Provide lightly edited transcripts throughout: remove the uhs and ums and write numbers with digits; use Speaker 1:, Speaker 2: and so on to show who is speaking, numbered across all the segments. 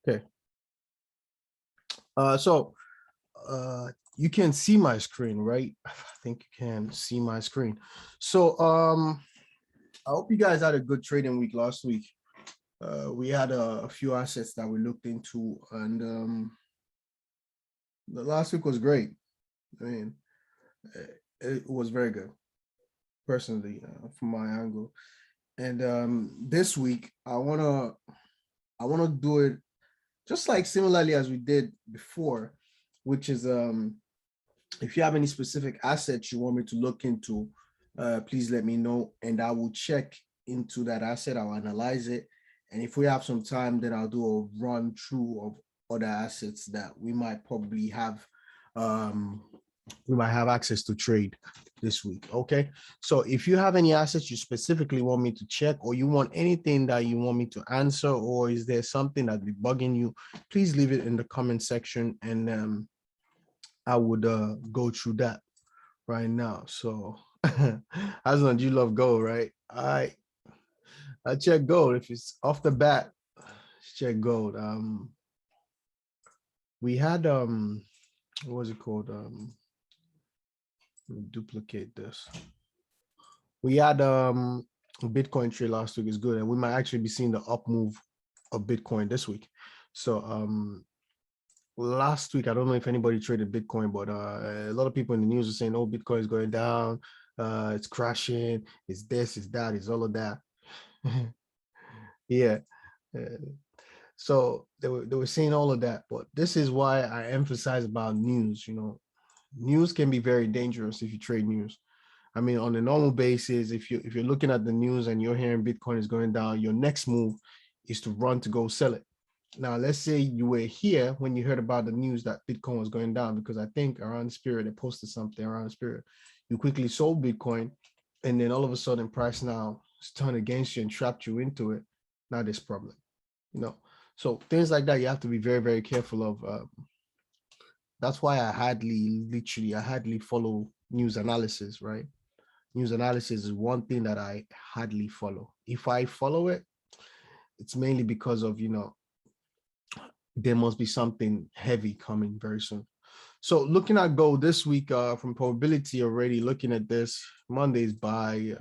Speaker 1: Okay. So you can see my screen, right? I think you can see my screen. So I hope you guys had a good trading week last week. We had a few assets that we looked into, and the last week was great. I mean, it was very good, personally, from my angle. And this week, I wanna do it just like similarly as we did before, which is if you have any specific assets you want me to look into, please let me know, and I will check into that asset. I'll analyze it, and if we have some time, then I'll do a run through of other assets that we might probably have access to trade this week. Okay, so if you have any assets you specifically want me to check, or you want anything that you want me to answer, or is there something that be bugging you, please leave it in the comment section, and I would go through that right now. So as long as you love gold, right? I check gold. If it's off the bat, check gold. We had what was it called? Let me duplicate this. We had Bitcoin trade last week is good, and we might actually be seeing the up move of Bitcoin this week. So last week, I don't know if anybody traded Bitcoin, but a lot of people in the news are saying, oh, Bitcoin is going down, it's crashing, it's this, it's that, it's all of that. Yeah. So they were saying all of that, but this is why I emphasize about news. News can be very dangerous if you trade news. I mean, on a normal basis, if you're looking at the news and you're hearing Bitcoin is going down, your next move is to run to go sell it. Now, let's say you were here when you heard about the news that Bitcoin was going down, because I think around the period they posted something around this period. You quickly sold Bitcoin, and then all of a sudden price now is turned against you and trapped you into it. Now there's problem. So things like that you have to be very, very careful of. That's why I hardly follow news analysis, right? News analysis is one thing that I hardly follow. If I follow it, it's mainly because of, there must be something heavy coming very soon. So looking at gold this week, from probability already, looking at this, Monday's buy,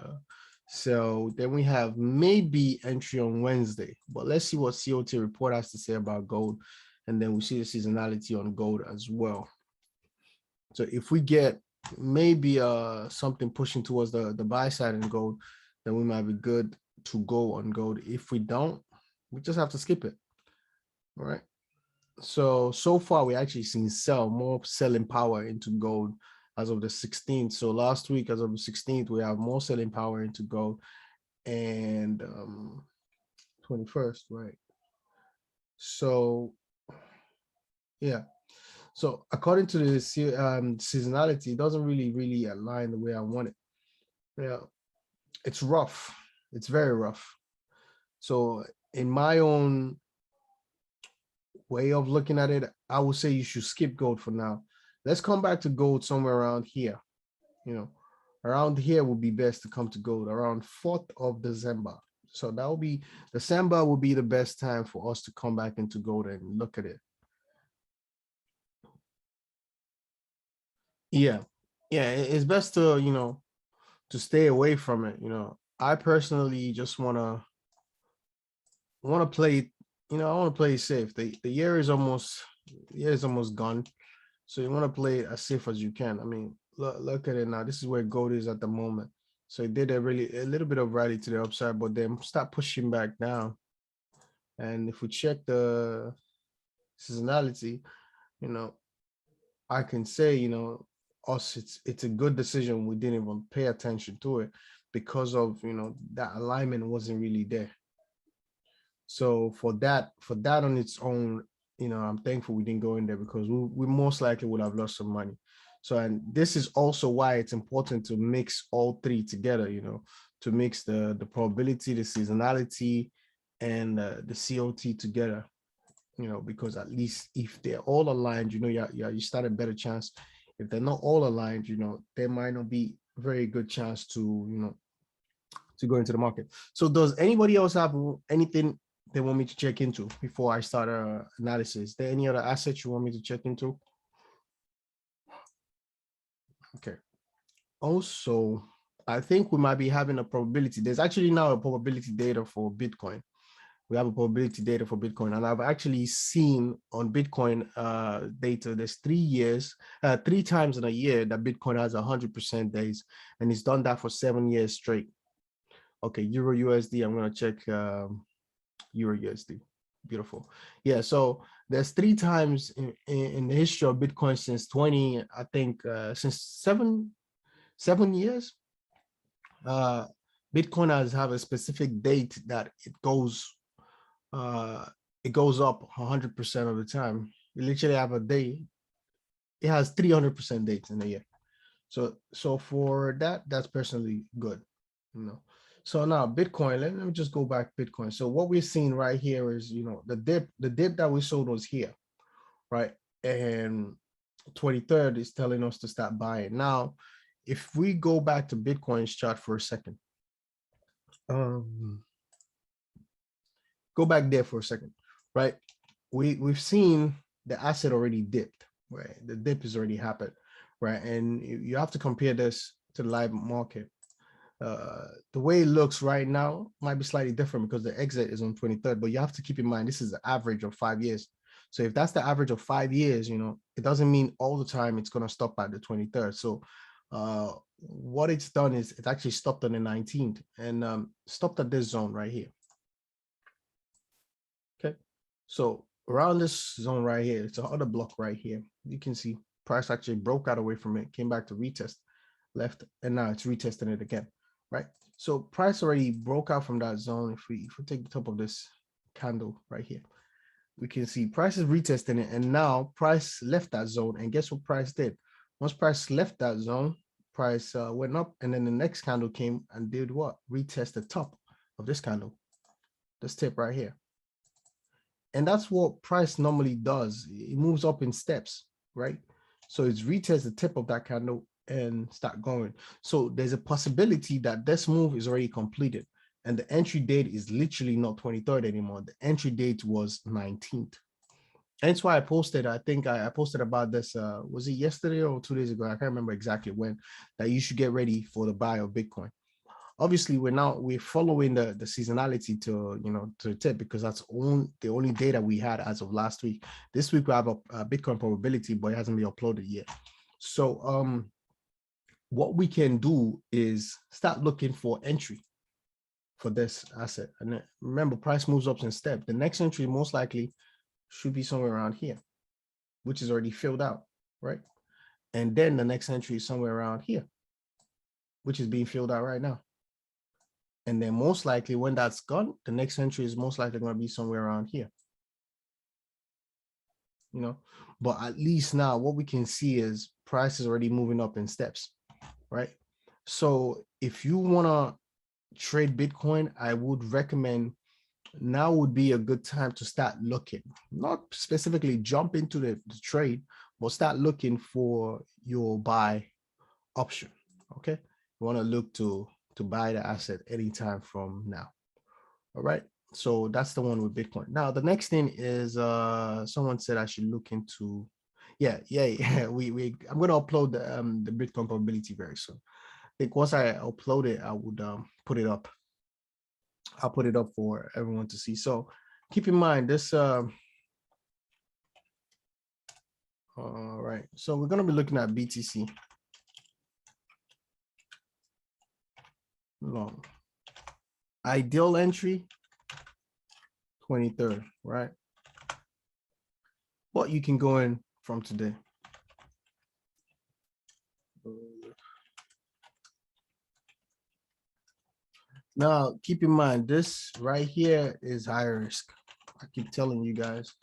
Speaker 1: so then we have maybe entry on Wednesday, but let's see what COT report has to say about gold, and then we see the seasonality on gold as well. So if we get maybe something pushing towards the buy side in gold, then we might be good to go on gold. If we don't, we just have to skip it. All right. So far we actually seen more selling power into gold as of the 16th. So last week, as of the 16th, we have more selling power into gold, and 21st, right? So yeah. So according to the seasonality, it doesn't really align the way I want it. Yeah, it's rough. It's very rough. So in my own way of looking at it, I would say you should skip gold for now. Let's come back to gold somewhere around here. Around here would be best to come to gold around 4th of December. So that will be December will be the best time for us to come back into gold and look at it. Yeah, it's best to to stay away from it. I personally just want to play. I want to play safe. The year is almost gone, so you want to play as safe as you can. I mean, look at it now. This is where gold is at the moment. So it did a little bit of rally to the upside, but then start pushing back down. And if we check the seasonality, I can say, us, it's a good decision. We didn't even pay attention to it because of, that alignment wasn't really there. So for that on its own, I'm thankful we didn't go in there, because we most likely would have lost some money. So, and this is also why it's important to mix all three together, to mix the probability, the seasonality, and the COT together, because at least if they're all aligned, you start a better chance. If they're not all aligned, there might not be a very good chance to, to go into the market. So does anybody else have anything they want me to check into before I start analysis? Is there any other assets you want me to check into? Okay. Also, I think we might be having a probability. There's actually now a probability data for Bitcoin. We have a probability data for Bitcoin, and I've actually seen on Bitcoin data, there's 3 years, 3 times in a year that Bitcoin has 100% days, and it's done that for 7 years straight. Okay, Euro USD, I'm gonna check Euro USD. Beautiful. Yeah, so there's 3 times in the history of Bitcoin since 20, I think since 7 years, Bitcoin has have a specific date that it goes up 100% of the time. You literally have a day. It has 300% dates in a year. So for that, that's personally good, you know. So now Bitcoin, let me just go back Bitcoin. So what we're seeing right here is, you know, the dip that we sold was here, right? And 23rd is telling us to start buying. Now, if we go back to Bitcoin's chart for a second, go back there for a second, right? We've seen the asset already dipped, right? The dip has already happened, right? And you have to compare this to the live market. The way it looks right now might be slightly different because the exit is on 23rd, but you have to keep in mind this is the average of 5 years. So if that's the average of 5 years, you know, it doesn't mean all the time it's going to stop at the 23rd. So what it's done is it actually stopped on the 19th and stopped at this zone right here. Okay, so around this zone right here, it's another block right here. You can see price actually broke out away from it, came back to retest, left, and now it's retesting it again, right? So price already broke out from that zone. If we take the top of this candle right here, we can see price is retesting it, and now price left that zone. And guess what price did? Once price left that zone, price went up, and then the next candle came and did what? Retest the top of this candle, this tip right here. And that's what price normally does. It moves up in steps, right? So it's retest the tip of that candle and start going. So there's a possibility that this move is already completed and the entry date is literally not 23rd anymore. The entry date was 19th. And that's why I posted, I think I posted about this, was it yesterday or 2 days ago? I can't remember exactly when, that you should get ready for the buy of Bitcoin. Obviously we're following the seasonality to, you know, to the tip, because that's the only data we had as of last week. This week we have a Bitcoin probability, but it hasn't been uploaded yet. So what we can do is start looking for entry for this asset. And remember, price moves up in step. The next entry most likely should be somewhere around here, which is already filled out, right? And then the next entry is somewhere around here, which is being filled out right now. And then most likely when that's gone, the next entry is most likely going to be somewhere around here. You know, but at least now what we can see is price is already moving up in steps, right? So if you want to trade Bitcoin, I would recommend now would be a good time to start looking, not specifically jump into the trade, but start looking for your buy option. Okay, you want to look to buy the asset anytime from now. All right, so that's the one with Bitcoin. Now the next thing is someone said I should look into, yeah I'm going to upload the Bitcoin probability very soon. I think once I upload it, I would put it up. I'll put it up for everyone to see. So keep in mind this all right, so we're going to be looking at BTC long. Ideal entry 23rd, right? But you can go in from today. Now, keep in mind, this right here is high risk. I keep telling you guys,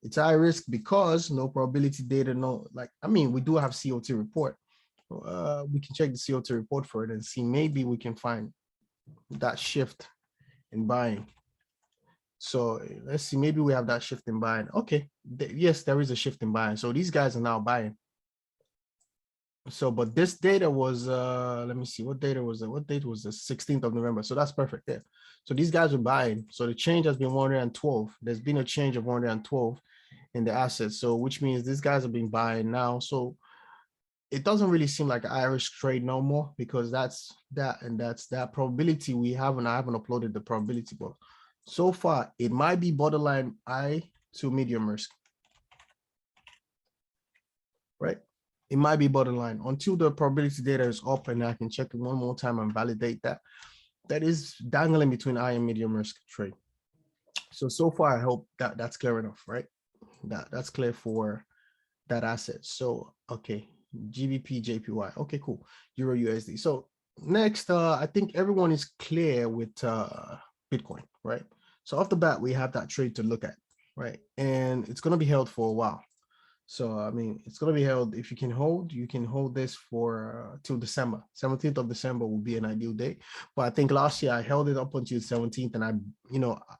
Speaker 1: it's high risk because no probability data, no, like, I mean, we do have COT report. We can check the COT report for it and see, maybe we can find that shift in buying. So let's see, maybe we have that shift in buying. Okay, yes, there is a shift in buying. So these guys are now buying. So, but this data was, let me see, what data was it? What date was the 16th of November? So that's perfect there. So these guys are buying. So the change has been 112. There's been a change of 112 in the assets. So which means these guys have been buying now. So it doesn't really seem like an Irish trade no more, because that's that, and that's that probability we haven't. I haven't uploaded the probability, but so far it might be borderline I to medium risk, right? It might be borderline until the probability data is up and I can check it one more time and validate that. That is dangling between I and medium risk trade. So far I hope that that's clear enough, right? That's clear for that asset. So okay, GBP JPY. Okay, cool. Euro USD. So next, I think everyone is clear with Bitcoin, right? So off the bat, we have that trade to look at, right? And it's gonna be held for a while. So I mean, it's gonna be held. If you can hold this for till December. 17th of December will be an ideal day. But I think last year I held it up until 17th, and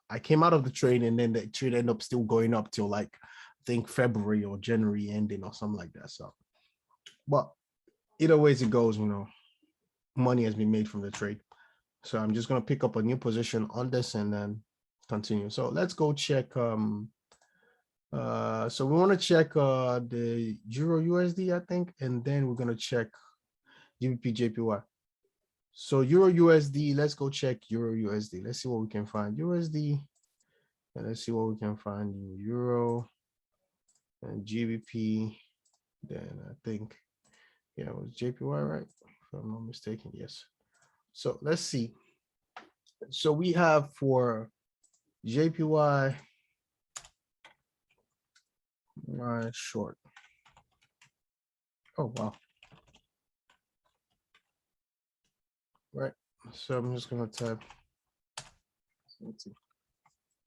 Speaker 1: I came out of the trade, and then the trade ended up still going up till like I think February or January ending or something like that. So, but either ways it goes, money has been made from the trade. So I'm just gonna pick up a new position on this and then continue. So let's go check. So we want to check the Euro USD, I think, and then we're gonna check GBP JPY. So Euro USD, let's go check Euro USD. Let's see what we can find. USD, and let's see what we can find in Euro and GBP. Then I think, yeah, it was JPY, right? If I'm not mistaken, yes. So let's see. So we have for JPY, short. Oh, wow. Right. So I'm just gonna type. Let's see.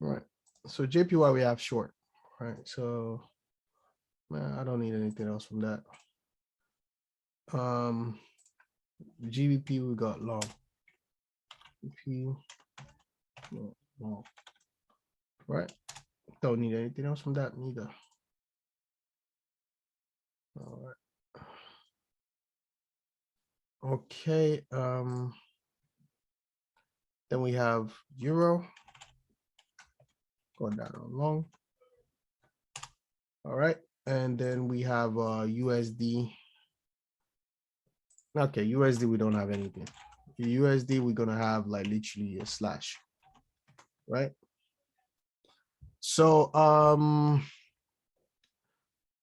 Speaker 1: Right. So JPY we have short. Right. So man, I don't need anything else from that. GBP we got long. GBP long. Right. Don't need anything else from that neither. All right. Okay. Then we have Euro. Go down long. All right. And then we have USD. Okay, USD, we don't have anything. USD, we're gonna have like literally a slash, right? So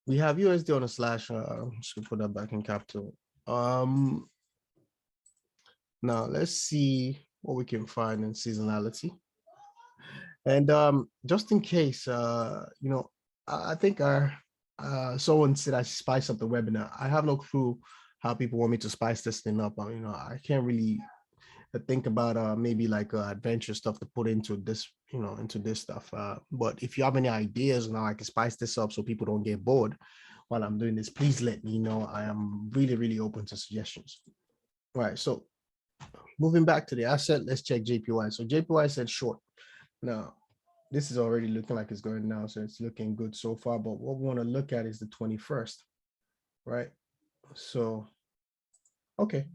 Speaker 1: we have USD on a slash. Just gonna put that back in capital. Now let's see what we can find in seasonality. And just in case, I think someone said I should spice up the webinar. I have no clue how people want me to spice this thing up. I can't really think about maybe like adventure stuff to put into this, into this stuff. But if you have any ideas now, I can spice this up so people don't get bored while I'm doing this. Please let me know. I am really, really open to suggestions. All right. So moving back to the asset, let's check JPY. So JPY said short. Now, this is already looking like it's going down, so it's looking good so far. But what we want to look at is the 21st, right? So, okay,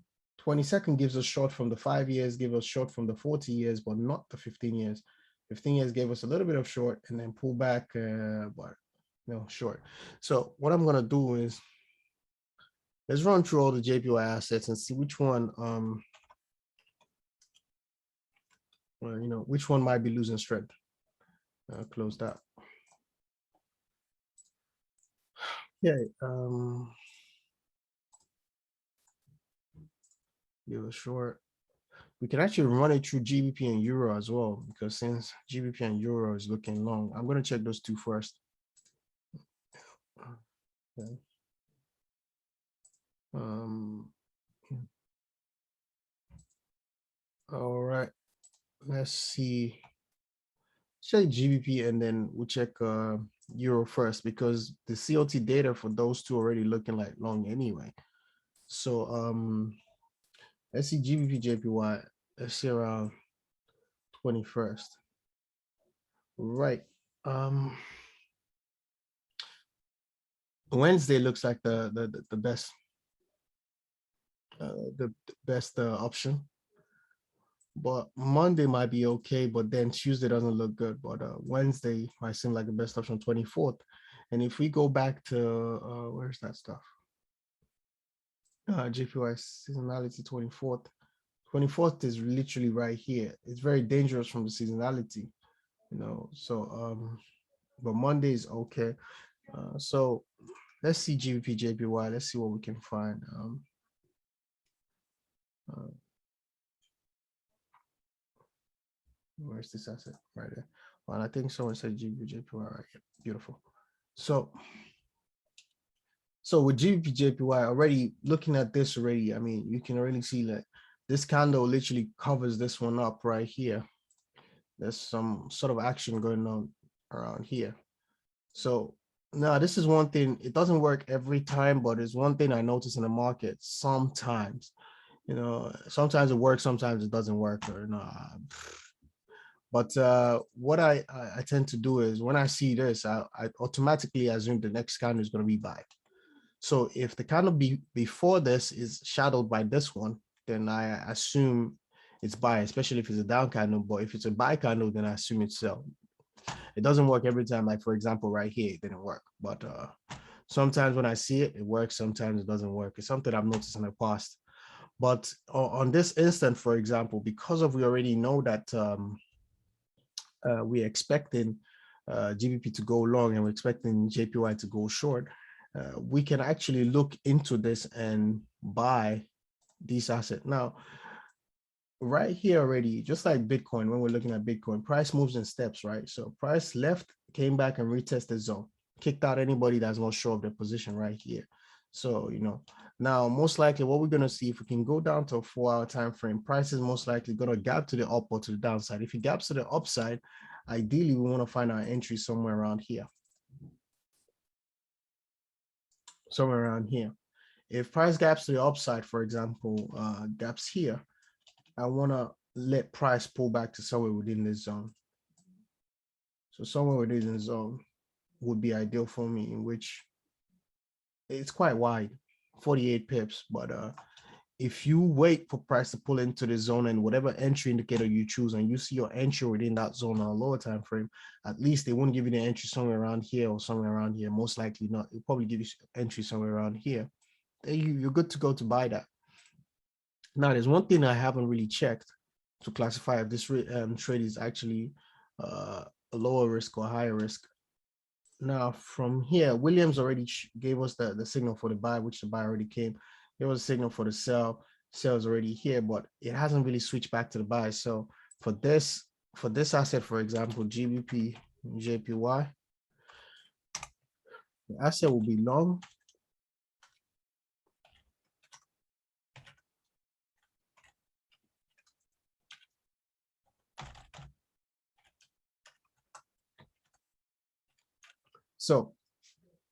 Speaker 1: 22nd gives us short from the 5 years, give us short from the 40 years, but not the 15 years. 15 years gave us a little bit of short and then pull back, but no short. So what I'm gonna do is let's run through all the JPY assets and see which one, which one might be losing strength. Close that. Okay. Give a short. We can actually run it through GBP and Euro as well, because since GBP and Euro is looking long, I'm going to check those two first. Okay. All right. Let's see. Check GBP and then we'll check Euro first, because the COT data for those two already looking like long anyway. So let's see GBP JPY. Let's see around 21st. Right. Wednesday looks like the best. the best option. But Monday might be okay, but then Tuesday doesn't look good. But Wednesday might seem like the best option, 24th. And if we go back to where's that stuff? JPY seasonality 24th. 24th is literally right here. It's very dangerous from the seasonality, you know. So but Monday is okay. So let's see GBP JPY. Let's see what we can find. Uh, where's this asset? Right there. Well, I think someone said GBP JPY right here. Beautiful. So with GBP JPY already looking at this already, I mean, you can already see that this candle literally covers this one up right here. There's some sort of action going on around here. So now this is one thing, it doesn't work every time, but it's one thing I notice in the market sometimes, you know, sometimes it works, sometimes it doesn't work, or but what I tend to do is when I see this, I automatically assume the next candle is going to be buy. So if the candle before this is shadowed by this one, then I assume it's buy, especially if it's a down candle. But if it's a buy candle, then I assume it's sell. It doesn't work every time. Like for example, right here, it didn't work. But sometimes when I see it, it works. Sometimes it doesn't work. It's something I've noticed in the past. But on this instant, for example, because of we already know that we're expecting GBP to go long and we're expecting JPY to go short, we can actually look into this and buy these assets. Now, right here already, just like Bitcoin, when we're looking at Bitcoin, price moves in steps, right? So price left, came back and retested zone, kicked out anybody that's not sure of their position right here. So, you know, now most likely what we're going to see, if we can go down to a 4-hour time frame, price is most likely going to gap to the up or to the downside. If it gaps to the upside, ideally we want to find our entry somewhere around here. Somewhere around here. If price gaps to the upside, for example, gaps here, I want to let price pull back to somewhere within this zone. So somewhere within this zone would be ideal for me, in which it's quite wide, 48 pips. But if you wait for price to pull into the zone and whatever entry indicator you choose, and you see your entry within that zone on a lower time frame, at least they won't give you the entry somewhere around here or somewhere around here. Most likely not. It'll probably give you entry somewhere around here. You're good to go to buy that. Now, there's one thing I haven't really checked to classify if this trade is actually a lower risk or higher risk. Now, from here, Williams already gave us the signal for the buy, which the buy already came. There was a signal for the sell. Sell is already here, but it hasn't really switched back to the buy. So for this asset, for example, GBP, JPY, the asset will be long. So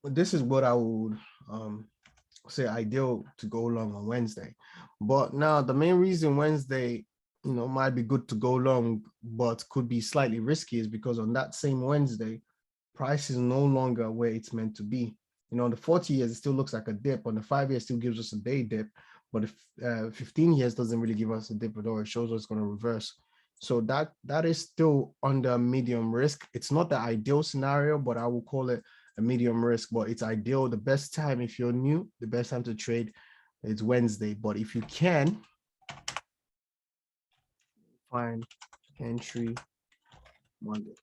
Speaker 1: this is what I would say ideal to go long on Wednesday. But now the main reason Wednesday, you know, might be good to go long, but could be slightly risky is because on that same Wednesday, price is no longer where it's meant to be. You know, on the 40 years, it still looks like a dip. On the 5 years, still gives us a day dip. But if 15 years doesn't really give us a dip at all, it shows us it's going to reverse. So that is still under medium risk. It's not the ideal scenario, but I will call it a medium risk, but it's ideal. The best time, if you're new, the best time to trade is Wednesday. But if you can find entry Monday.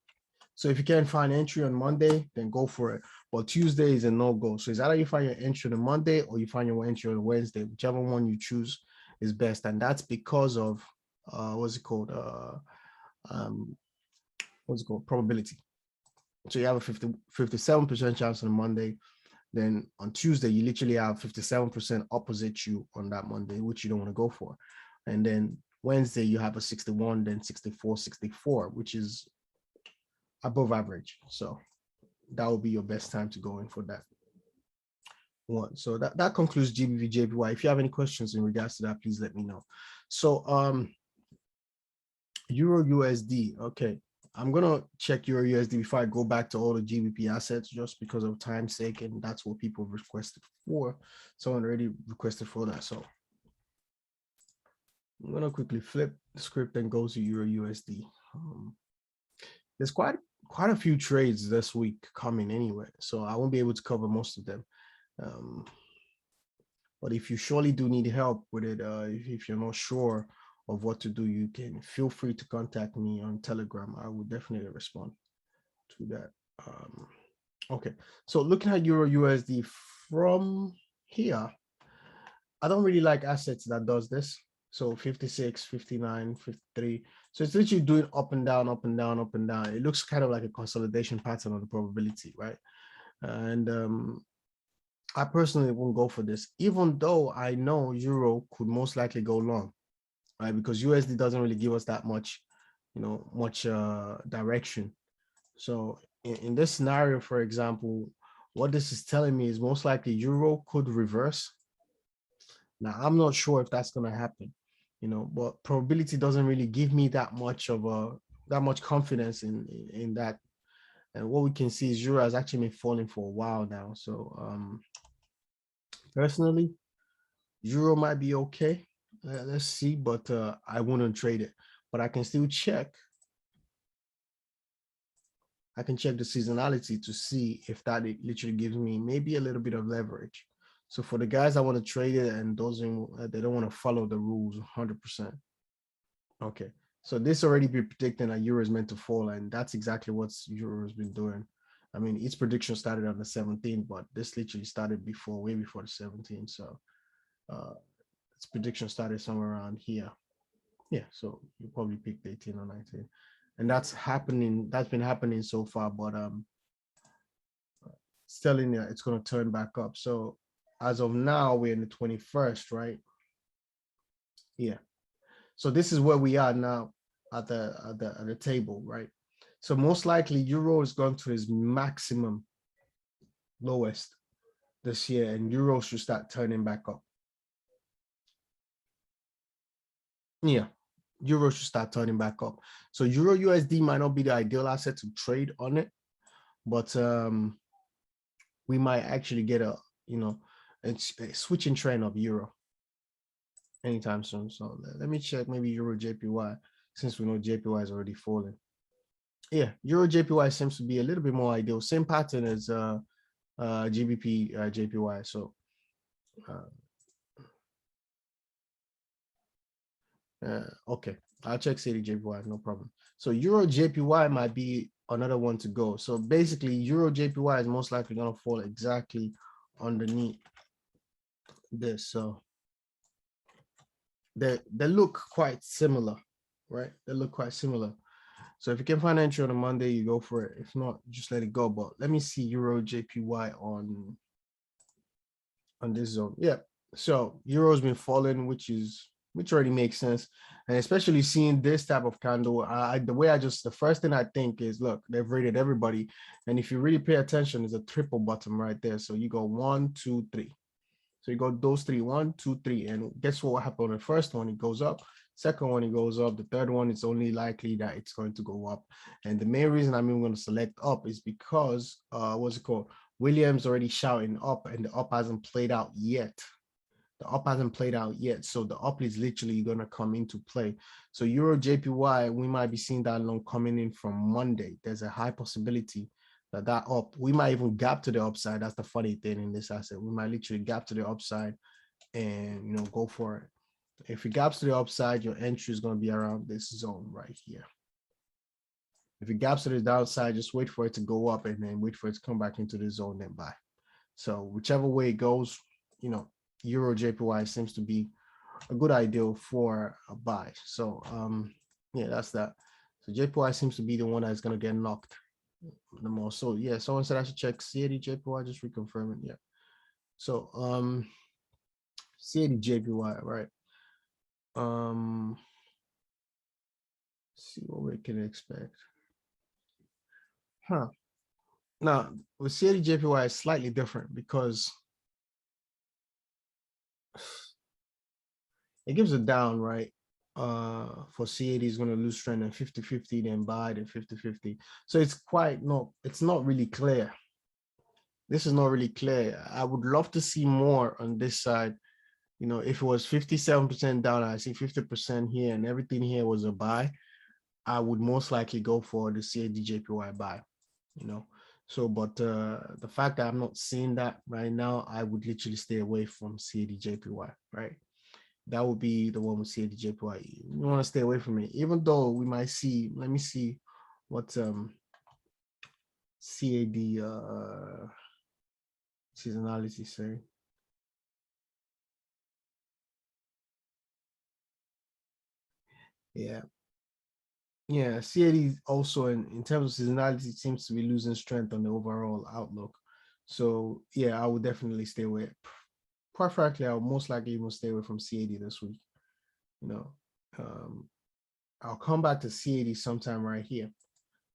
Speaker 1: So if you can't find entry on Monday, then go for it. But Tuesday is a no-go. So it's either you find your entry on Monday or you find your entry on Wednesday. Whichever one you choose is best. And that's because of what's it called? Probability. So you have a 57% chance on Monday. Then on Tuesday, you literally have 57% opposite you on that Monday, which you don't want to go for. And then Wednesday, you have a 61, then 64, 64, which is above average. So that will be your best time to go in for that one. So that concludes GBP JPY. If you have any questions in regards to that, please let me know. So Euro USD. Okay, I'm gonna check Euro USD before I go back to all the GBP assets, just because of time's sake, and that's what people requested for. Someone already requested for that. So I'm gonna quickly flip the script and go to Euro USD. There's quite a few trades this week coming anyway, so I won't be able to cover most of them. Um, but if you surely do need help with it, if you're not sure of what to do, you can feel free to contact me on Telegram. I will definitely respond to that. Okay, so looking at Euro USD from here, I don't really like assets that does this. So 56, 59, 53. So it's literally doing up and down, up and down, up and down. It looks kind of like a consolidation pattern on the probability, right? And I personally won't go for this, even though I know Euro could most likely go long, right? Because USD doesn't really give us that much, much direction. So in this scenario, for example, what this is telling me is most likely Euro could reverse. Now, I'm not sure if that's going to happen, but probability doesn't really give me that much confidence in that. And what we can see is Euro has actually been falling for a while now. So personally, Euro might be okay. Let's see, but I wouldn't trade it. But I can still check. I can check the seasonality to see if that literally gives me maybe a little bit of leverage. So for the guys that want to trade it and those they don't want to follow the rules 100%. Okay, so this already be predicting that Euro is meant to fall, and that's exactly what Euro has been doing. I mean, its prediction started on the 17th, but this literally started way before the 17th. So its prediction started somewhere around here. Yeah, so you probably picked 18 or 19. And that's happening, that's been happening so far, but it's telling you it's going to turn back up. So as of now, we're in the 21st, right? Yeah. So this is where we are now at the table, right? So most likely Euro is going to its maximum lowest this year, and Euro should start turning back up. Yeah, Euro should start turning back up. So Euro USD might not be the ideal asset to trade on it, but we might actually get a switching trend of Euro anytime soon. So let me check maybe Euro JPY, since we know JPY is already falling. Yeah, Euro JPY seems to be a little bit more ideal. Same pattern as GBP JPY. So okay, I'll check CAD JPY, no problem. So Euro JPY might be another one to go. So basically, Euro JPY is most likely going to fall exactly underneath this. So they look quite similar, right? They look quite similar. So if you can find entry on a Monday, you go for it. If not, just let it go. But let me see Euro JPY on this zone. Yeah. So Euro's been falling, which already makes sense. And especially seeing this type of candle, the first thing I think is, look, they've rated everybody. And if you really pay attention, there's a triple bottom right there. So you go 1, 2, 3. So you got those three, 1, 2, 3. And guess what happened on the first one? It goes up. Second one, it goes up. The third one, it's only likely that it's going to go up. And the main reason I'm even going to select up is because, what's it called? Williams already shouting up, and the up hasn't played out yet. The up hasn't played out yet. So the up is literally going to come into play. So Euro JPY, we might be seeing that long coming in from Monday. There's a high possibility that up, we might even gap to the upside. That's the funny thing in this asset. We might literally gap to the upside and go for it. If it gaps to the upside, your entry is going to be around this zone right here. If it gaps to the downside, just wait for it to go up and then wait for it to come back into the zone and buy. So whichever way it goes, Euro JPY seems to be a good idea for a buy. So yeah, that's that. So JPY seems to be the one that's going to get knocked the most. So yeah, someone said I should check CAD JPY, just reconfirming. Yeah. So CAD JPY, right? See what we can expect. Now with CAD JPY, it's slightly different because it gives a down, right? For CAD is going to lose trend and 50-50, then buy then 50-50. So it's not really clear. This is not really clear. I would love to see more on this side You know, if it was 57% down, I see 50% here and everything here was a buy, I would most likely go for the CAD buy, you know. So, but the fact that I'm not seeing that right now, I would literally stay away from CAD right? That would be the one with CAD You want to stay away from it, even though we might see, let me see what CAD seasonality say. Yeah. Yeah, CAD also in terms of seasonality seems to be losing strength on the overall outlook. So yeah, I would definitely stay away. Quite frankly, I would most likely even stay away from CAD this week. You know, um, I'll come back to CAD sometime right here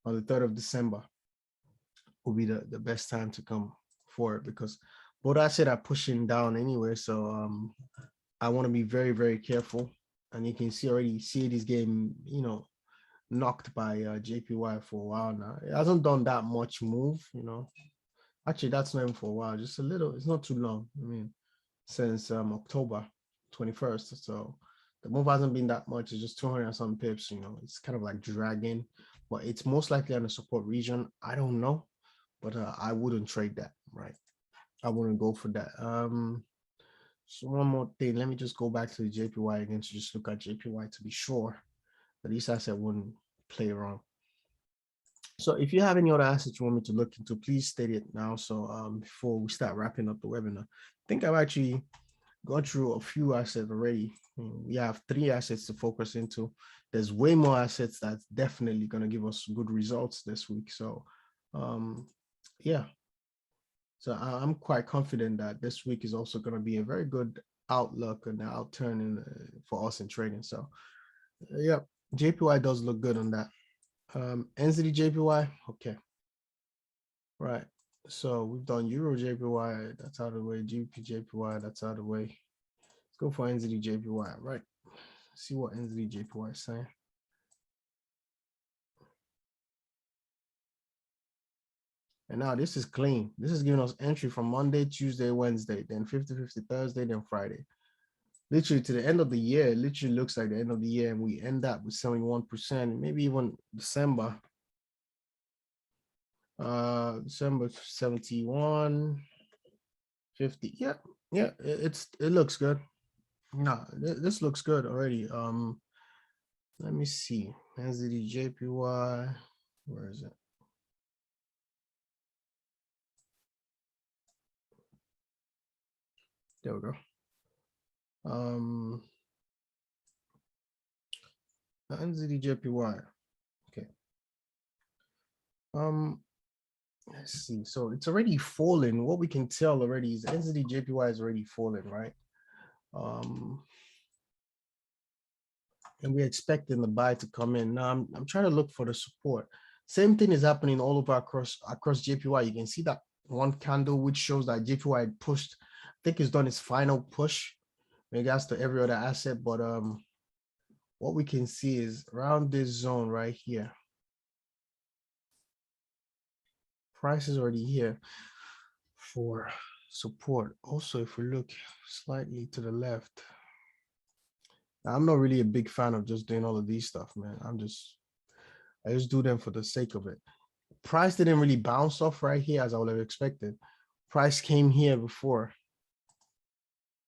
Speaker 1: on the 3rd of December. Will be the best time to come for it because both I said are pushing down anyway. So I want to be very, very careful. And you can see already CAD is getting, you know, knocked by JPY for a while now. It hasn't done that much move, you know. Actually, that's not even for a while, just a little. It's not too long. I mean, since October 21st. So the move hasn't been that much. It's just 200 and some pips, you know. It's kind of like dragging, but it's most likely on the support region. I don't know, but I wouldn't trade that, right? I wouldn't go for that. So one more thing. Let me just go back to the JPY again to just look at JPY to be sure that this asset wouldn't play around. So if you have any other assets you want me to look into, please state it now. So before we start wrapping up the webinar, I think I've actually gone through a few assets already. We have 3 assets to focus into. There's way more assets that's definitely going to give us good results this week. So yeah. So I'm quite confident that this week is also going to be a very good outlook and outturn for us in trading. So yeah, JPY does look good on that. NZD JPY, okay. Right. So we've done Euro JPY, that's out of the way. GBP JPY, that's out of the way. Let's go for NZD JPY, right? See what NZD JPY is saying. And now this is clean. This is giving us entry from Monday, Tuesday, Wednesday, then 50-50 Thursday, then Friday. Literally to the end of the year, it literally looks like the end of the year, and we end up with 71%, maybe even December. December 71, 50. Yeah, yeah, it looks good. No, this looks good already. Let me see. NZD JPY. Where is it? There we go. NZD JPY. Okay. Let's see. So it's already fallen. What we can tell already is NZD JPY is already fallen, right? And we're expecting the buy to come in. Now I'm trying to look for the support. Same thing is happening all over across JPY. You can see that one candle which shows that JPY pushed. I think it's done its final push in regards to every other asset. But what we can see is around this zone right here. Price is already here for support. Also, if we look slightly to the left, I'm not really a big fan of just doing all of these stuff, man. I just do them for the sake of it. Price didn't really bounce off right here as I would have expected. Price came here before,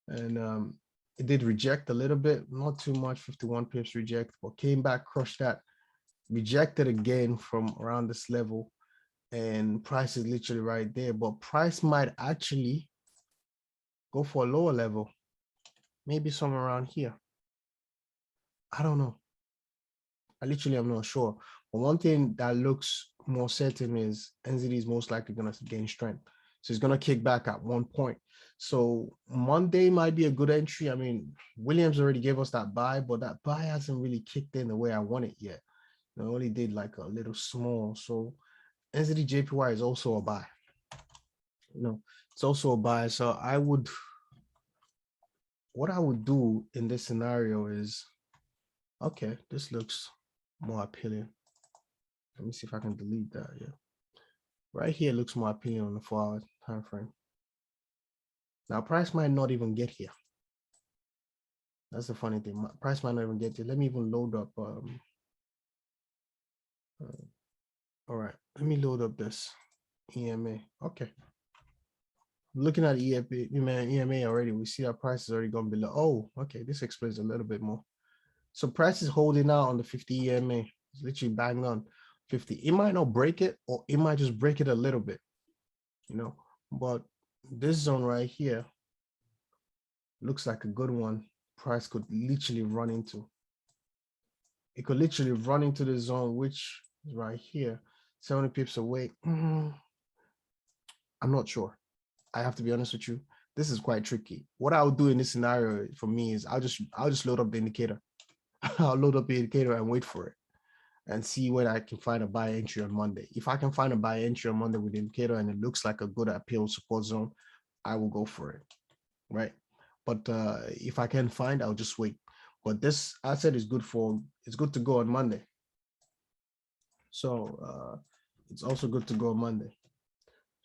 Speaker 1: and it did reject a little bit, not too much, 51 pips reject, but came back, crushed that, rejected again from around this level, and price is literally right there. But price might actually go for a lower level, maybe somewhere around here. I don't know. I literally am not sure. But one thing that looks more certain is NZD is most likely going to gain strength. So it's going to kick back at one point. So Monday might be a good entry. I mean, Williams already gave us that buy, but that buy hasn't really kicked in the way I want it yet. It only did like a little small. So NZD JPY is also a buy. It's also a buy. So what I would do in this scenario is, okay, this looks more appealing. Let me see if I can delete that. Yeah. Right here looks more appealing on the 4-hour time frame. Now price might not even get here. That's the funny thing. Price might not even get it. Let me even load up. All right, let me load up this EMA. Okay, looking at EMA already, we see our price has already gone below. Oh, okay, this explains a little bit more. So price is holding out on the 50 EMA. It's literally bang on 50. It might not break it, or it might just break it a little bit, you know. But this zone right here looks like a good one. Price could literally run into. It could literally run into the zone, which is right here, 70 pips away. I'm not sure. I have to be honest with you. This is quite tricky. What I'll do in this scenario for me is I'll just load up the indicator. I'll load up the indicator and wait for it and see when I can find a buy entry on Monday. If I can find a buy entry on Monday with the indicator and it looks like a good appeal support zone, I will go for it, right? But if I can find, I'll just wait. But this asset is good to go on Monday. So it's also good to go on Monday.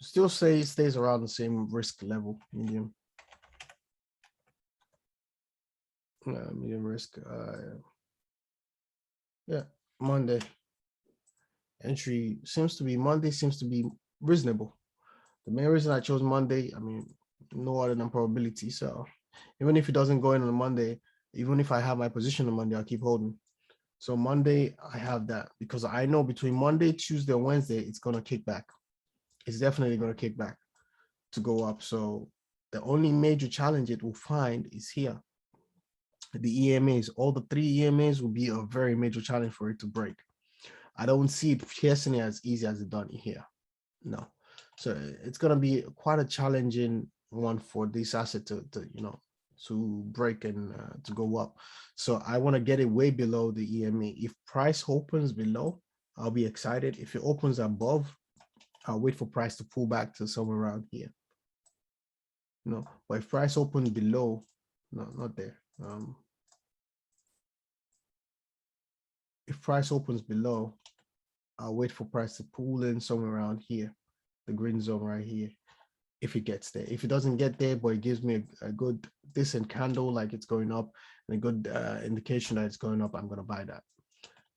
Speaker 1: Still say it stays around the same risk level, medium risk. Yeah, Monday entry Monday seems to be reasonable. The main reason I chose Monday, I mean, no other than probability. So even if it doesn't go in on Monday, even if I have my position on Monday, I'll keep holding. So Monday, I have that because I know between Monday, Tuesday, and Wednesday, it's going to kick back. It's definitely going to kick back to go up. So the only major challenge it will find is here. The EMAs, all the 3 EMAs will be a very major challenge for it to break. I don't see it piercing as easy as it done here. No. So it's going to be quite a challenging one for this asset to break and to go up. So I want to get it way below the EMA. If price opens below, I'll be excited. If it opens above, I'll wait for price to pull back to somewhere around here. No, but if price opens below, no, not there. If price opens below, I'll wait for price to pull in somewhere around here, the green zone right here. If it gets there, if it doesn't get there, but it gives me a good decent candle, like it's going up, and a good indication that it's going up, I'm going to buy that.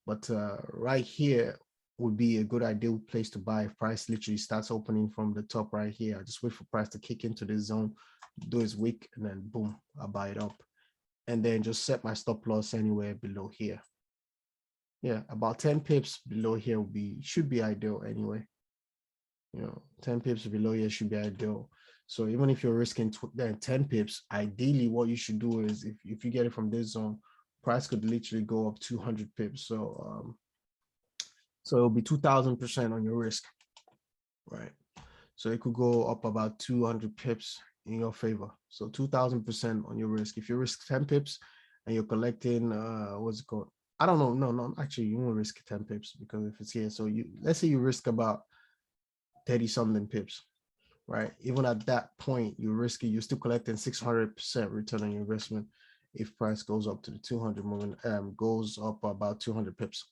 Speaker 1: But right here would be a good ideal place to buy if price literally starts opening from the top right here. I just wait for price to kick into this zone, do its wick, and then boom, I'll buy it up. And then just set my stop loss anywhere below here. Yeah, about 10 pips below here should be ideal anyway. 10 pips below here should be ideal. So even if you're risking 10 pips, ideally what you should do is if you get it from this zone, price could literally go up 200 pips. So it'll be 2,000% on your risk, right? So it could go up about 200 pips in your favor. So 2,000% on your risk. If you risk 10 pips and you're collecting, what's it called? I don't know. No, actually, you won't risk 10 pips because if it's here, so let's say you risk about 30 something pips, right? Even at that point, you're still collecting 600% return on your investment if price goes up to the 200 moment, goes up about 200 pips.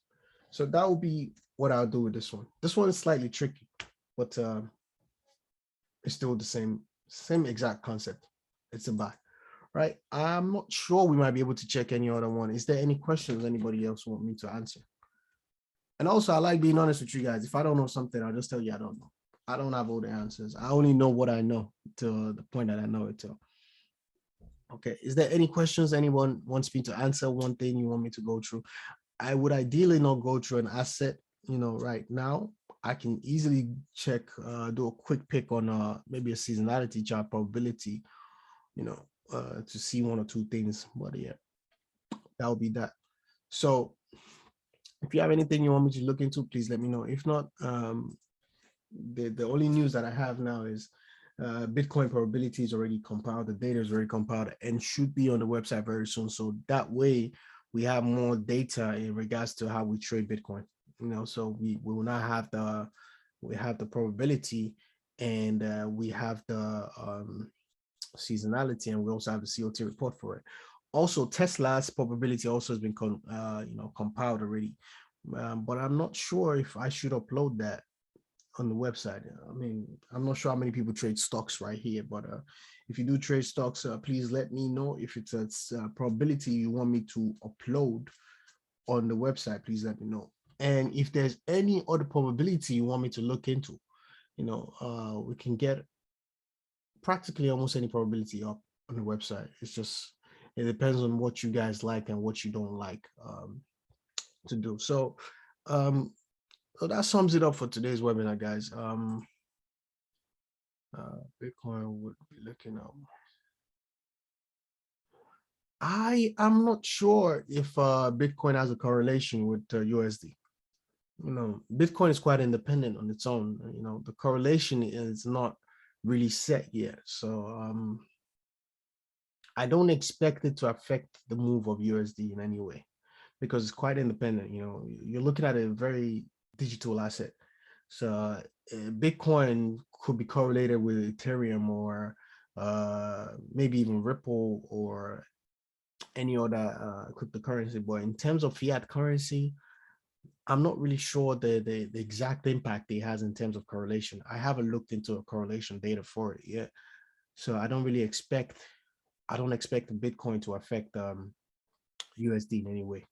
Speaker 1: So that will be what I'll do with this one. This one is slightly tricky, but it's still the same exact concept. It's a buy, right? I'm not sure we might be able to check any other one. Is there any questions anybody else want me to answer? And also, I like being honest with you guys. If I don't know something, I'll just tell you I don't know. I don't have all the answers. I only know what I know to the point that I know it to. Okay, is there any questions anyone wants me to answer? One thing you want me to go through? I would ideally not go through an asset, right now. I can easily check, do a quick pick on maybe a seasonality chart probability, to see 1 or 2 things. But yeah, that would be that. So if you have anything you want me to look into, please let me know. If not, the only news that I have now is Bitcoin probability is already compiled. The data is already compiled and should be on the website very soon. So that way we have more data in regards to how we trade Bitcoin. So we will not have the probability, and we have the seasonality, and we also have the COT report for it. Also, Tesla's probability also has been compiled already, but I'm not sure if I should upload that on the website. I mean, I'm not sure how many people trade stocks right here, but if you do trade stocks, please let me know. If it's a probability you want me to upload on the website, please let me know. And if there's any other probability you want me to look into, we can get practically almost any probability up on the website. It's just, it depends on what you guys like and what you don't like to do. So that sums it up for today's webinar, guys. Bitcoin would be looking up. I am not sure if Bitcoin has a correlation with USD. Bitcoin is quite independent on its own. The correlation is not really set yet. So I don't expect it to affect the move of USD in any way, because it's quite independent. You're looking at a very digital asset. So Bitcoin could be correlated with Ethereum or maybe even Ripple or any other cryptocurrency. But in terms of fiat currency, I'm not really sure the exact impact it has in terms of correlation. I haven't looked into a correlation data for it yet. So I don't expect Bitcoin to affect USD in any way.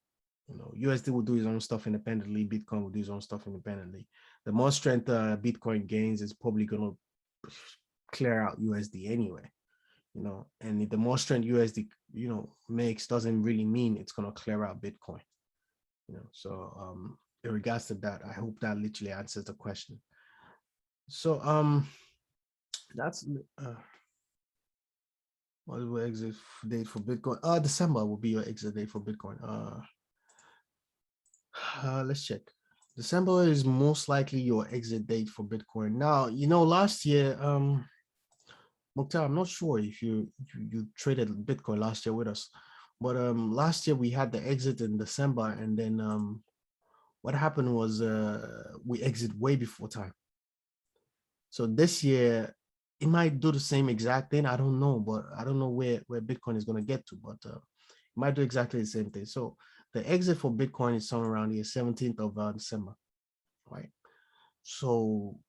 Speaker 1: USD will do its own stuff independently. Bitcoin will do its own stuff independently. The more strength Bitcoin gains is probably going to clear out USD anyway. And the more strength USD, makes doesn't really mean it's going to clear out Bitcoin. So in regards to that, I hope that literally answers the question. So that's what is the exit date for Bitcoin? December will be your exit date for Bitcoin. Let's check. December is most likely your exit date for Bitcoin. Now, last year, Mukhtar, I'm not sure if you traded Bitcoin last year with us, but last year we had the exit in December, and then what happened was we exit way before time. So this year it might do the same exact thing. I don't know, but I don't know where Bitcoin is going to get to, but it might do exactly the same thing. So the exit for Bitcoin is somewhere around the 17th of December, right? So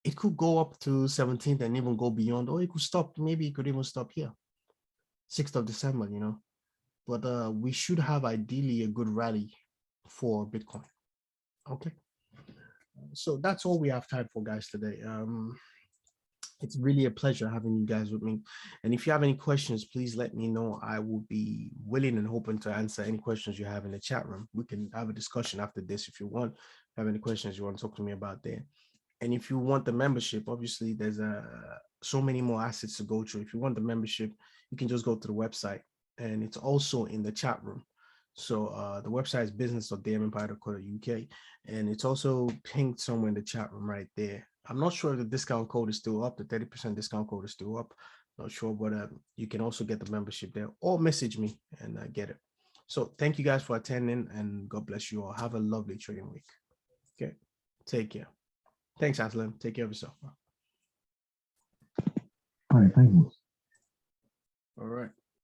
Speaker 1: it could go up to 17th and even go beyond, or it could stop. Maybe it could even stop here, 6th of December, but we should have ideally a good rally for Bitcoin. Okay. So that's all we have time for, guys, today. It's really a pleasure having you guys with me. And if you have any questions, please let me know. I will be willing and hoping to answer any questions you have in the chat room. We can have a discussion after this if you want. If you have any questions you want to talk to me about there. And if you want the membership, obviously there's so many more assets to go through. If you want the membership, you can just go to the website, and it's also in the chat room. So the website is business.damempire.co.uk, and it's also pinned somewhere in the chat room right there. I'm not sure if the discount code is still up. The 30% discount code is still up. Not sure, but you can also get the membership there, or message me and get it. So thank you guys for attending, and God bless you all. Have a lovely trading week. Okay, take care. Thanks, Aslan. Take care of yourself.
Speaker 2: All right, thank you.
Speaker 1: All right.